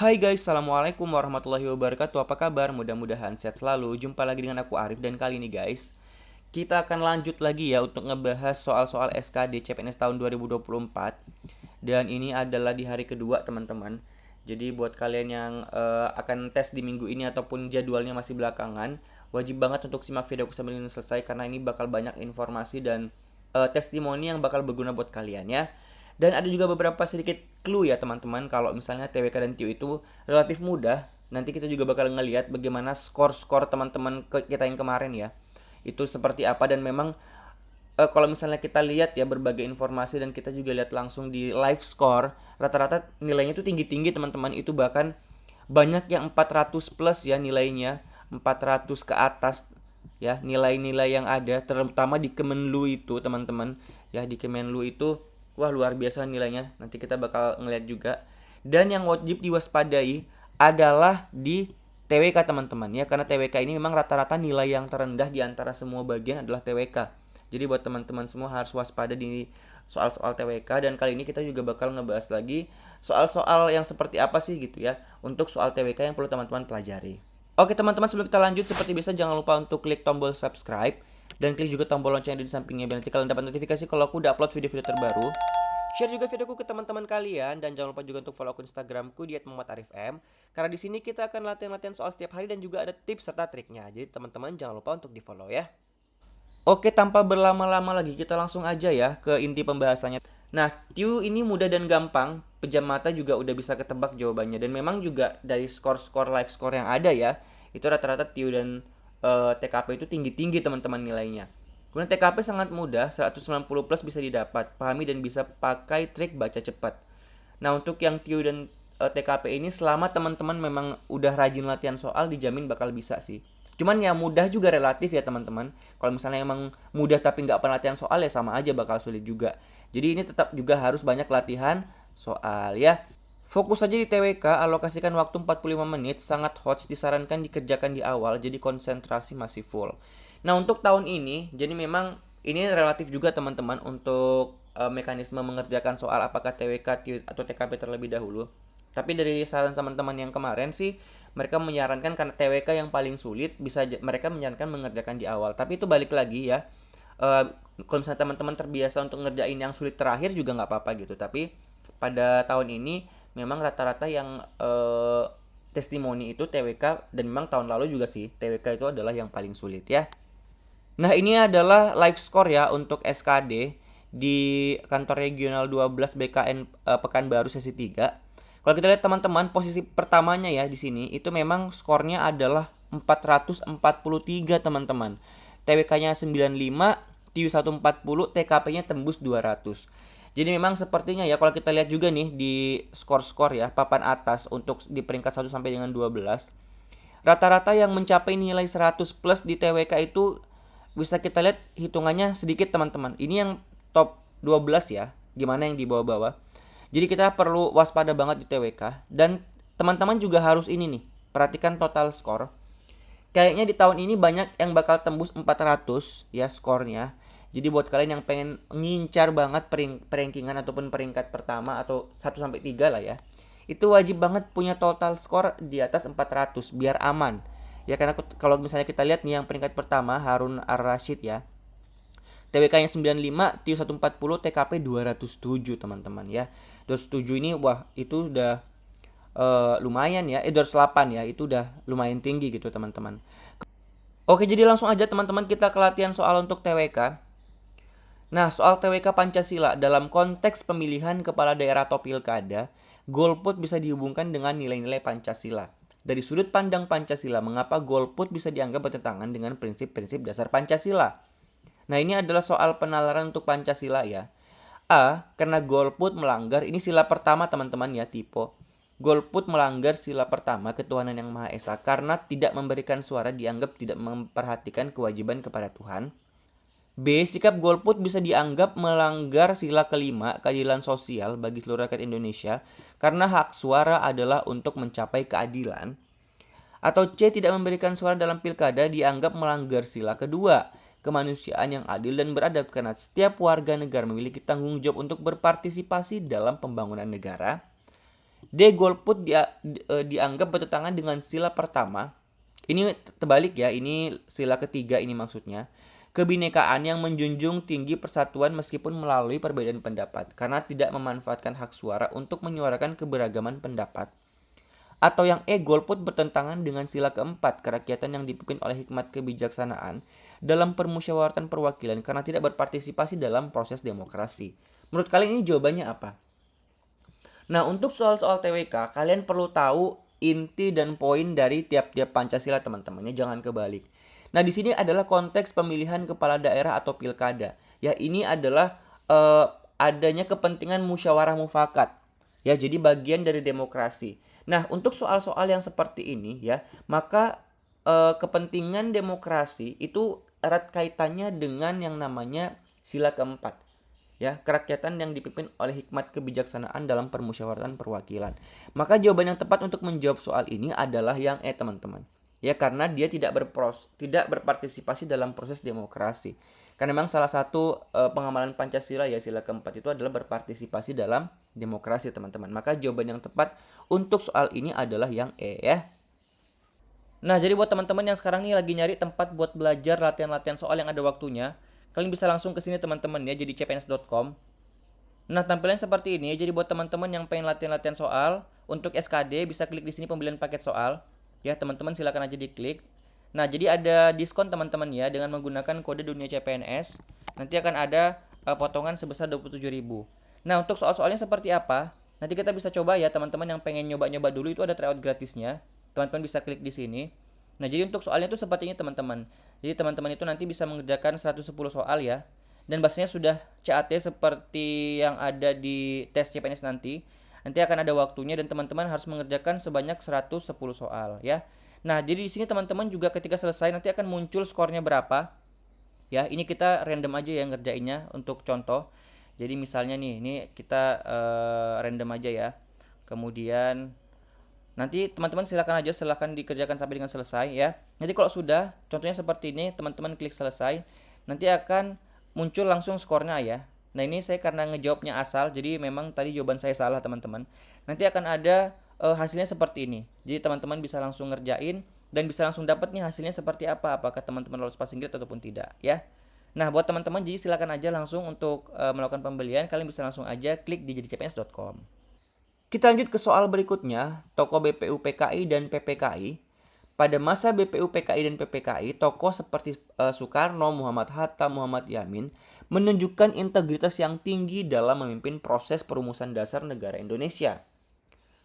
Hai guys, Assalamualaikum warahmatullahi wabarakatuh. Apa kabar? Mudah-mudahan sehat selalu. Jumpa lagi dengan aku Arif dan kali ini guys, kita akan lanjut lagi ya untuk ngebahas soal-soal SKD CPNS tahun 2024. Dan ini adalah di hari kedua teman-teman. Jadi buat kalian yang akan tes di minggu ini ataupun jadwalnya masih belakangan, wajib banget untuk simak videoku sambil ini selesai karena ini bakal banyak informasi dan testimoni yang bakal berguna buat kalian ya. Dan ada juga beberapa sedikit clue ya teman-teman, kalau misalnya TWK dan TIU itu relatif mudah. Nanti kita juga bakal ngelihat bagaimana skor-skor teman-teman kita yang kemarin ya. Itu seperti apa dan memang kalau misalnya kita lihat ya berbagai informasi dan kita juga lihat langsung di live score, rata-rata nilainya itu tinggi-tinggi teman-teman. Itu bahkan banyak yang 400 plus ya nilainya, 400 ke atas ya nilai-nilai yang ada, terutama di Kemenlu itu teman-teman ya. Di Kemenlu itu wah luar biasa nilainya, nanti kita bakal ngeliat juga. Dan yang wajib diwaspadai adalah di TWK teman-teman ya, karena TWK ini memang rata-rata nilai yang terendah di antara semua bagian adalah TWK. Jadi buat teman-teman semua harus waspada di soal-soal TWK, dan kali ini kita juga bakal ngebahas lagi soal-soal yang seperti apa sih gitu ya untuk soal TWK yang perlu teman-teman pelajari. Oke teman-teman, sebelum kita lanjut seperti biasa jangan lupa untuk klik tombol subscribe dan klik juga tombol lonceng yang ada di sampingnya biar nanti kalian dapat notifikasi kalau aku udah upload video-video terbaru. Share juga videoku ke teman-teman kalian dan jangan lupa juga untuk follow akun Instagramku di @muhammadarifm. Karena di sini kita akan latihan-latihan soal setiap hari dan juga ada tips serta triknya. Jadi teman-teman jangan lupa untuk di-follow ya. Oke, tanpa berlama-lama lagi kita langsung aja ya ke inti pembahasannya. Nah, Q ini mudah dan gampang, pejam mata juga udah bisa ketebak jawabannya. Dan memang juga dari skor-skor live score yang ada ya, itu rata-rata Q dan TKP itu tinggi-tinggi teman-teman nilainya. Kemudian TKP sangat mudah, 190 plus bisa didapat, pahami dan bisa pakai trik baca cepat. Nah, untuk yang Q dan TKP ini selama teman-teman memang udah rajin latihan soal dijamin bakal bisa sih. Cuman ya mudah juga relatif ya teman-teman. Kalau misalnya emang mudah tapi nggak pernah latihan soal ya sama aja bakal sulit juga. Jadi ini tetap juga harus banyak latihan soal ya. Fokus saja di TWK, alokasikan waktu 45 menit, sangat hot, disarankan dikerjakan di awal, jadi konsentrasi masih full. Nah untuk tahun ini, jadi memang ini relatif juga teman-teman untuk mekanisme mengerjakan soal apakah TWK atau TKP terlebih dahulu. Tapi dari saran teman-teman yang kemarin sih, mereka menyarankan karena TWK yang paling sulit, bisa mereka menyarankan mengerjakan di awal. Tapi itu balik lagi ya. Kalau misalnya teman-teman terbiasa untuk ngerjain yang sulit terakhir juga nggak apa-apa gitu. Tapi pada tahun ini memang rata-rata yang testimoni itu TWK, dan memang tahun lalu juga sih TWK itu adalah yang paling sulit ya. Nah ini adalah live score ya untuk SKD di kantor regional 12 BKN Pekanbaru sesi 3. Kalau kita lihat teman-teman, posisi pertamanya ya di sini itu memang skornya adalah 443 teman-teman. TWK-nya 95, TIU 140, TKP-nya tembus 200. Jadi memang sepertinya ya kalau kita lihat juga nih di skor-skor ya papan atas untuk di peringkat 1 sampai dengan 12. Rata-rata yang mencapai nilai 100 plus di TWK itu bisa kita lihat hitungannya sedikit teman-teman. Ini yang top 12 ya. Gimana yang di bawah-bawah? Jadi kita perlu waspada banget di TWK. Dan teman-teman juga harus ini nih, perhatikan total skor. Kayaknya di tahun ini banyak yang bakal tembus 400 ya skornya. Jadi buat kalian yang pengen ngincar banget peringkingan ataupun peringkat pertama atau 1 sampai 3 lah ya, itu wajib banget punya total skor di atas 400 biar aman. Ya karena kalau misalnya kita lihat nih yang peringkat pertama Harun Ar-Rasyid ya, TWK-nya 95, TIU 140, TKP 207 teman-teman ya. 207 ini wah itu udah lumayan ya. 208 ya, itu udah lumayan tinggi gitu teman-teman. Oke, jadi langsung aja teman-teman kita ke latihan soal untuk TWK. Nah, soal TWK Pancasila dalam konteks pemilihan kepala daerah atau pilkada, golput bisa dihubungkan dengan nilai-nilai Pancasila. Dari sudut pandang Pancasila, mengapa golput bisa dianggap bertentangan dengan prinsip-prinsip dasar Pancasila? Nah ini adalah soal penalaran untuk Pancasila ya. A. Karena golput melanggar, ini sila pertama teman-teman ya, tipe. Golput melanggar sila pertama ketuhanan yang Maha Esa karena tidak memberikan suara dianggap tidak memperhatikan kewajiban kepada Tuhan. B. Sikap golput bisa dianggap melanggar sila kelima keadilan sosial bagi seluruh rakyat Indonesia karena hak suara adalah untuk mencapai keadilan. Atau C. Tidak memberikan suara dalam pilkada dianggap melanggar sila kedua, kemanusiaan yang adil dan beradab karena setiap warga negara memiliki tanggung jawab untuk berpartisipasi dalam pembangunan negara. D. Golput dianggap bertentangan dengan sila pertama. Ini terbalik ya, ini sila ketiga ini maksudnya. Kebinekaan yang menjunjung tinggi persatuan meskipun melalui perbedaan pendapat, karena tidak memanfaatkan hak suara untuk menyuarakan keberagaman pendapat. Atau yang E. Golput bertentangan dengan sila keempat, kerakyatan yang dipimpin oleh hikmat kebijaksanaan dalam permusyawaratan perwakilan karena tidak berpartisipasi dalam proses demokrasi. Menurut kalian ini jawabannya apa? Nah, untuk soal-soal TWK, kalian perlu tahu inti dan poin dari tiap-tiap Pancasila, teman-teman. Ya, jangan kebalik. Nah, di sini adalah konteks pemilihan kepala daerah atau pilkada. Ya, ini adalah adanya kepentingan musyawarah mufakat. Ya, jadi bagian dari demokrasi. Nah, untuk soal-soal yang seperti ini ya, maka kepentingan demokrasi itu erat kaitannya dengan yang namanya sila keempat. Ya, kerakyatan yang dipimpin oleh hikmat kebijaksanaan dalam permusyawaratan perwakilan. Maka jawaban yang tepat untuk menjawab soal ini adalah yang E, teman-teman. Ya, karena dia tidak berpartisipasi dalam proses demokrasi. Karena memang salah satu pengamalan Pancasila ya, sila keempat itu adalah berpartisipasi dalam demokrasi, teman-teman. Maka jawaban yang tepat untuk soal ini adalah yang E ya. Nah, jadi buat teman-teman yang sekarang nih lagi nyari tempat buat belajar latihan-latihan soal yang ada waktunya, kalian bisa langsung ke sini teman-teman ya, jadi cpns.com. Nah, tampilannya seperti ini. Jadi buat teman-teman yang pengen latihan-latihan soal untuk SKD bisa klik di sini pembelian paket soal. Ya, teman-teman silakan aja diklik. Nah, jadi ada diskon teman-teman ya dengan menggunakan kode dunia CPNS. Nanti akan ada potongan sebesar 27.000. Nah, untuk soal-soalnya seperti apa? Nanti kita bisa coba ya, teman-teman yang pengen nyoba-nyoba dulu itu ada tryout gratisnya. Teman-teman bisa klik di sini. Nah, jadi untuk soalnya itu seperti ini, teman-teman. Jadi teman-teman itu nanti bisa mengerjakan 110 soal ya. Dan bahasanya sudah CAT seperti yang ada di tes CPNS nanti. Nanti akan ada waktunya dan teman-teman harus mengerjakan sebanyak 110 soal ya. Nah, jadi di sini teman-teman juga ketika selesai nanti akan muncul skornya berapa. Ya, ini kita random aja ya ngerjainnya untuk contoh. Jadi misalnya nih, ini kita random aja ya. Kemudian nanti teman-teman silahkan dikerjakan sampai dengan selesai ya. Nanti kalau sudah, contohnya seperti ini, teman-teman klik selesai. Nanti akan muncul langsung skornya ya. Nah, ini saya karena ngejawabnya asal, jadi memang tadi jawaban saya salah, teman-teman. Nanti akan ada hasilnya seperti ini. Jadi teman-teman bisa langsung ngerjain dan bisa langsung dapat nih hasilnya seperti apa, apakah teman-teman lolos passing grade ataupun tidak ya. Nah, buat teman-teman jadi silakan aja langsung untuk melakukan pembelian, kalian bisa langsung aja klik di jadicpns.com. Kita lanjut ke soal berikutnya, tokoh BPU PKI dan PPKI. Pada masa BPU PKI dan PPKI, tokoh seperti Soekarno, Muhammad Hatta, Muhammad Yamin menunjukkan integritas yang tinggi dalam memimpin proses perumusan dasar negara Indonesia.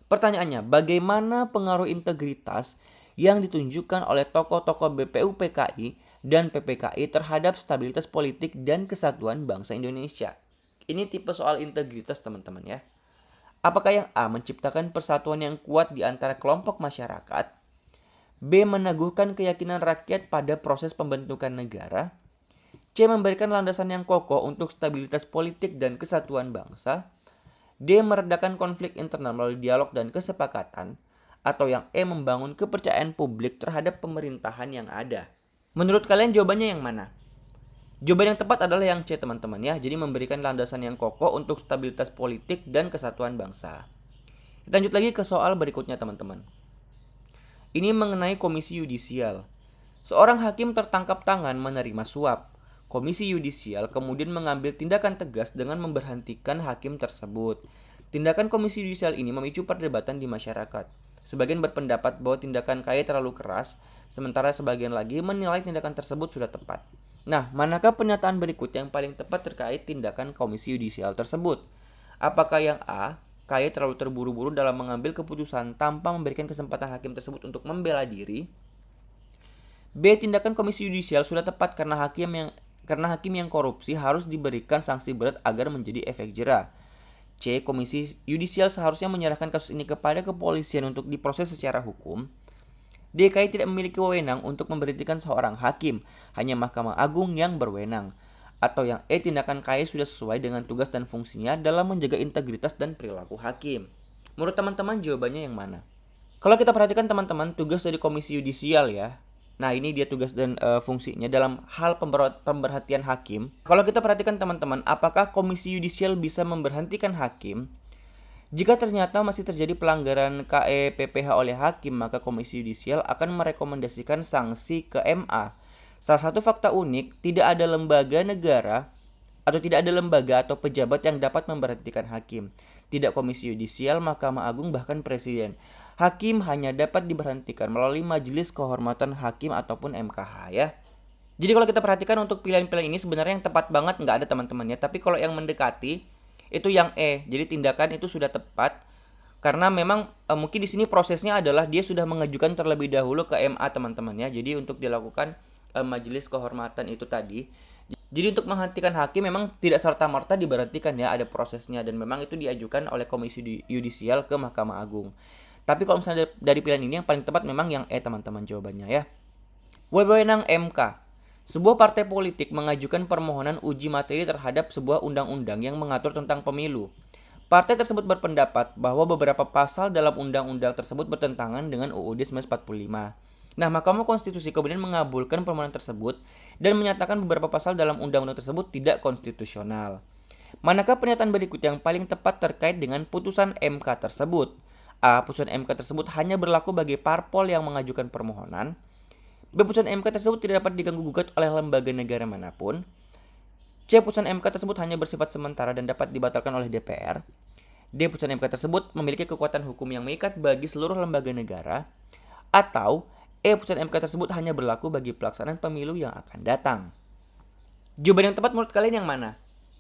Pertanyaannya, bagaimana pengaruh integritas yang ditunjukkan oleh tokoh-tokoh BPU PKI dan PPKI terhadap stabilitas politik dan kesatuan bangsa Indonesia? Ini tipe soal integritas, teman-teman ya. Apakah yang A menciptakan persatuan yang kuat di antara kelompok masyarakat? B. Meneguhkan keyakinan rakyat pada proses pembentukan negara. C. Memberikan landasan yang kokoh untuk stabilitas politik dan kesatuan bangsa. D. Meredakan konflik internal melalui dialog dan kesepakatan. Atau yang E. Membangun kepercayaan publik terhadap pemerintahan yang ada. Menurut kalian jawabannya yang mana? Jawaban yang tepat adalah yang C, teman-teman ya. Jadi memberikan landasan yang kokoh untuk stabilitas politik dan kesatuan bangsa. Kita lanjut lagi ke soal berikutnya, teman-teman. Ini mengenai komisi yudisial. Seorang hakim tertangkap tangan menerima suap. Komisi yudisial kemudian mengambil tindakan tegas dengan memberhentikan hakim tersebut. Tindakan komisi yudisial ini memicu perdebatan di masyarakat. Sebagian berpendapat bahwa tindakan KY terlalu keras, sementara sebagian lagi menilai tindakan tersebut sudah tepat. Nah, manakah pernyataan berikut yang paling tepat terkait tindakan komisi yudisial tersebut? Apakah yang A, KY terlalu terburu-buru dalam mengambil keputusan tanpa memberikan kesempatan hakim tersebut untuk membela diri? B. Tindakan komisi yudisial sudah tepat karena hakim yang korupsi harus diberikan sanksi berat agar menjadi efek jera. C. Komisi yudisial seharusnya menyerahkan kasus ini kepada kepolisian untuk diproses secara hukum. D. KY tidak memiliki wewenang untuk memberhentikan seorang hakim, hanya Mahkamah Agung yang berwenang. Atau yang E, tindakan KY sudah sesuai dengan tugas dan fungsinya dalam menjaga integritas dan perilaku hakim. Menurut teman-teman jawabannya yang mana? Kalau kita perhatikan teman-teman, tugas dari komisi yudisial ya. Nah, ini dia tugas dan fungsinya dalam hal pemberhentian hakim. Kalau kita perhatikan teman-teman, apakah komisi yudisial bisa memberhentikan hakim? Jika ternyata masih terjadi pelanggaran KEPPH oleh hakim, maka Komisi Yudisial akan merekomendasikan sanksi ke MA. Salah satu fakta unik, tidak ada lembaga negara atau tidak ada lembaga atau pejabat yang dapat memberhentikan hakim. Tidak Komisi Yudisial, Mahkamah Agung, bahkan Presiden. Hakim hanya dapat diberhentikan melalui Majelis Kehormatan Hakim ataupun MKH ya. Jadi kalau kita perhatikan untuk pilihan-pilihan ini sebenarnya yang tepat banget nggak ada teman-temannya. Tapi kalau yang mendekati itu yang E. Jadi tindakan itu sudah tepat karena memang mungkin di sini prosesnya adalah dia sudah mengajukan terlebih dahulu ke MA teman-temannya. Jadi untuk dilakukan majelis kehormatan itu tadi. Jadi untuk menghentikan hakim memang tidak serta-merta diberhentikan ya, ada prosesnya dan memang itu diajukan oleh Komisi Yudisial ke Mahkamah Agung. Tapi kalau misalnya dari pilihan ini yang paling tepat memang yang E teman-teman jawabannya ya. Wewenang MK. Sebuah partai politik mengajukan permohonan uji materi terhadap sebuah undang-undang yang mengatur tentang pemilu. Partai tersebut berpendapat bahwa beberapa pasal dalam undang-undang tersebut bertentangan dengan UUD 1945. Nah, Mahkamah Konstitusi kemudian mengabulkan permohonan tersebut dan menyatakan beberapa pasal dalam undang-undang tersebut tidak konstitusional. Manakah pernyataan berikut yang paling tepat terkait dengan putusan MK tersebut? A. Putusan MK tersebut hanya berlaku bagi parpol yang mengajukan permohonan. B. Putusan MK tersebut tidak dapat diganggu-gugat oleh lembaga negara manapun. C. Putusan MK tersebut hanya bersifat sementara dan dapat dibatalkan oleh DPR. D. Putusan MK tersebut memiliki kekuatan hukum yang mengikat bagi seluruh lembaga negara. Atau E. Putusan MK tersebut hanya berlaku bagi pelaksanaan pemilu yang akan datang. Jawaban yang tepat menurut kalian yang mana?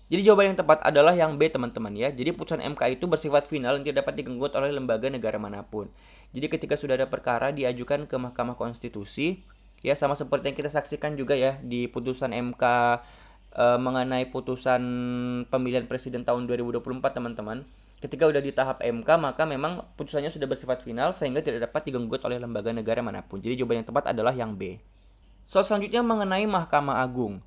Jadi jawaban yang tepat adalah yang B teman-teman ya. Jadi putusan MK itu bersifat final dan tidak dapat diganggu oleh lembaga negara manapun. Jadi ketika sudah ada perkara diajukan ke Mahkamah Konstitusi, ya sama seperti yang kita saksikan juga ya di putusan MK mengenai putusan pemilihan presiden tahun 2024 teman-teman. Ketika udah di tahap MK maka memang putusannya sudah bersifat final sehingga tidak dapat diganggu oleh lembaga negara manapun. Jadi jawaban yang tepat adalah yang B. Soal selanjutnya mengenai Mahkamah Agung.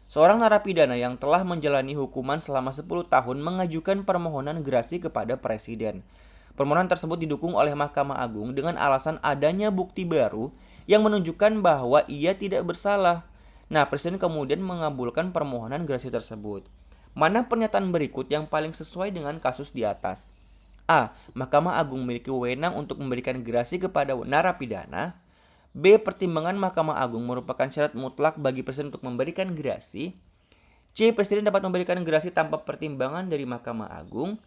Seorang narapidana yang telah menjalani hukuman selama 10 tahun mengajukan permohonan gerasi kepada Presiden. Permohonan tersebut didukung oleh Mahkamah Agung dengan alasan adanya bukti baru yang menunjukkan bahwa ia tidak bersalah. Nah, Presiden kemudian mengabulkan permohonan gerasi tersebut. Mana pernyataan berikut yang paling sesuai dengan kasus di atas? A. Mahkamah Agung memiliki wewenang untuk memberikan gerasi kepada narapidana. B. Pertimbangan Mahkamah Agung merupakan syarat mutlak bagi Presiden untuk memberikan gerasi. C. Presiden dapat memberikan gerasi tanpa pertimbangan dari Mahkamah Agung.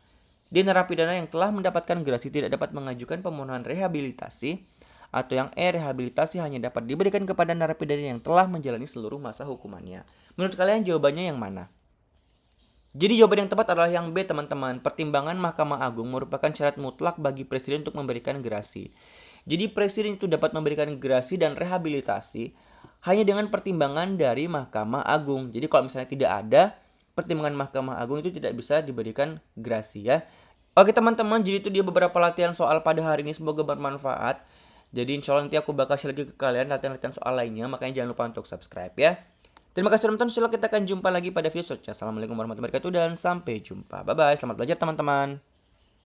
D. Narapidana yang telah mendapatkan gerasi tidak dapat mengajukan permohonan rehabilitasi. Atau yang E. Rehabilitasi hanya dapat diberikan kepada narapidana yang telah menjalani seluruh masa hukumannya. Menurut kalian jawabannya yang mana? Jadi jawaban yang tepat adalah yang B teman-teman. Pertimbangan Mahkamah Agung merupakan syarat mutlak bagi Presiden untuk memberikan gerasi. Jadi Presiden itu dapat memberikan gerasi dan rehabilitasi hanya dengan pertimbangan dari Mahkamah Agung. Jadi kalau misalnya tidak ada pertimbangan Mahkamah Agung itu tidak bisa diberikan gerasi ya. Oke teman-teman, jadi itu dia beberapa latihan soal pada hari ini, semoga bermanfaat. Jadi insya Allah nanti aku bakal share lagi ke kalian latihan-latihan soal lainnya, makanya jangan lupa untuk subscribe ya. Terima kasih teman-teman, insya Allah kita akan jumpa lagi pada video selanjutnya. Assalamualaikum warahmatullahi wabarakatuh dan sampai jumpa. Bye-bye, selamat belajar teman-teman.